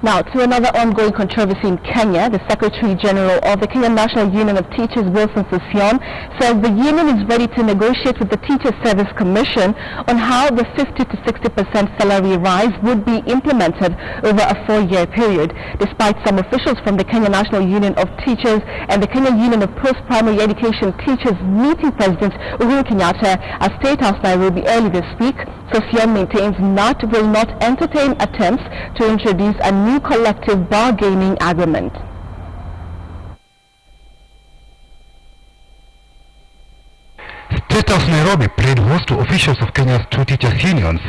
Now, to another ongoing controversy in Kenya, the Secretary General of the Kenya National Union of Teachers, Wilson Sossion, says the union is ready to negotiate with the Teachers Service Commission on how the 50 to 60% salary rise would be implemented over a 4-year period, despite some officials from the Kenya National Union of Teachers and the Kenya Union of Post-Primary Education Teachers meeting President Uhuru Kenyatta at State House, Nairobi early this week. Sossion maintains KNUT will not entertain attempts to introduce a new collective bargaining agreement. State House Nairobi played host to officials of Kenya's two teachers' unions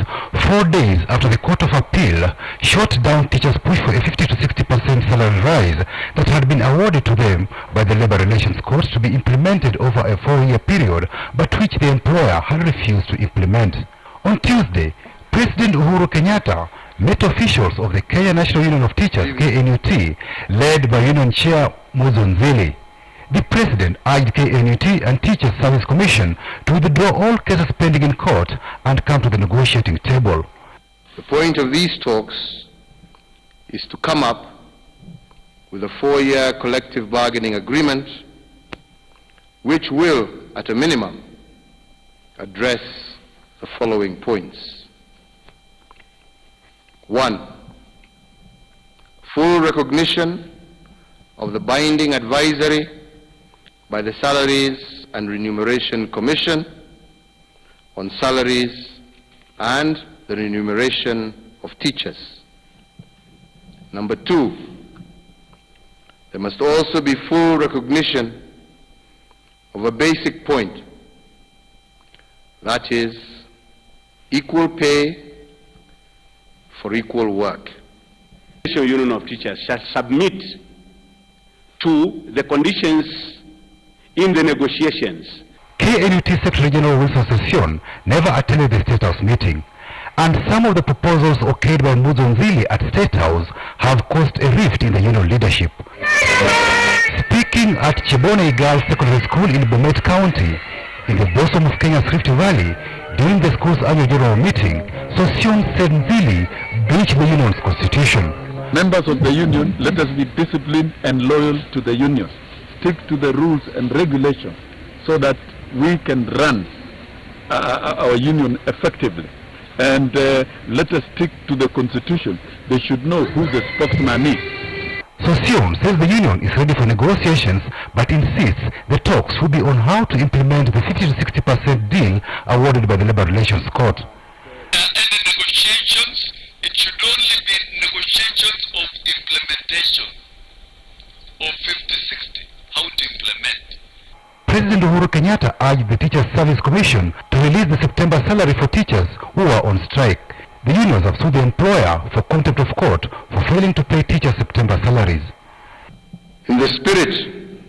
4 days after the Court of Appeal shot down teachers' push for a 50 to 60% salary rise that had been awarded to them by the Labor Relations Court to be implemented over a 4-year period, but which the employer had refused to implement. On Tuesday, President Uhuru Kenyatta met officials of the Kenya National Union of Teachers, KNUT, led by Union Chair Muzonzili. The President urged KNUT and Teachers Service Commission to withdraw all cases pending in court and come to the negotiating table. The point of these talks is to come up with a 4-year collective bargaining agreement which will, at a minimum, address the following points. 1. Full recognition of the binding advisory by the Salaries and Remuneration Commission on salaries and the remuneration of teachers. Number 2, there must also be full recognition of a basic point, that is, equal pay for equal work. The National Union of Teachers shall submit to the conditions in the negotiations. KNUT Secretary General Wilson Sossion never attended the State House meeting, and some of the proposals okayed by Muzonzili at State House have caused a rift in the union leadership. Speaking at Chebonei Girls Secondary School in Bomet County, in the bosom of Kenya's Rift Valley, during the school's annual general meeting, Sossion said Nzili breached the union's constitution. Members of the union, let us be disciplined and loyal to the union. Stick to the rules and regulations so that we can run our union effectively. And let us stick to the constitution. They should know who the spokesman is. Sossion says the union is ready for negotiations, but insists the talks will be on how to implement the 50 to 60% deal awarded by the Labor Relations Court. And the negotiations, it should only be negotiations of implementation of 50-60, how to implement. President Uhuru Kenyatta urged the Teachers Service Commission to release the September salary for teachers who are on strike. The unions have sued the employer for contempt of court for failing to pay teachers September salaries. In the spirit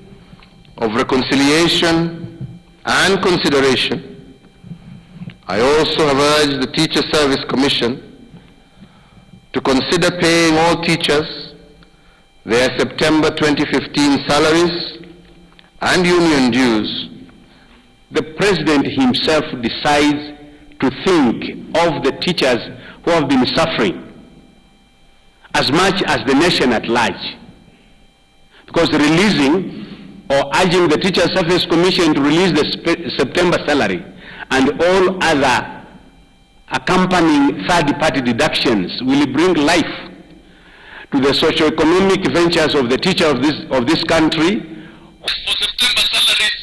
of reconciliation and consideration, I also have urged the Teacher Service Commission to consider paying all teachers their September 2015 salaries and union dues. The President himself decides to think of the teachers who have been suffering as much as the nation at large. Because releasing or urging the Teacher Service Commission to release the September salary and all other accompanying third-party deductions will bring life to the socio-economic ventures of the teacher of this country. For September salaries,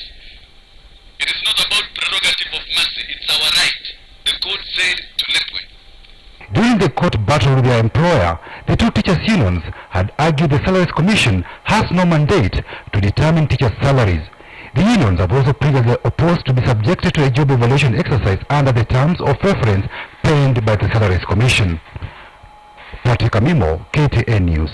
it is not about prerogative of mercy, it's our right. The court said to let go. During the court battle with their employer, the two teachers' unions had argued the Salaries Commission has no mandate to determine teachers' salaries. The unions have also previously opposed to be subjected to a job evaluation exercise under the terms of reference penned by the Salaries Commission. Patrick Amimo, KTN News.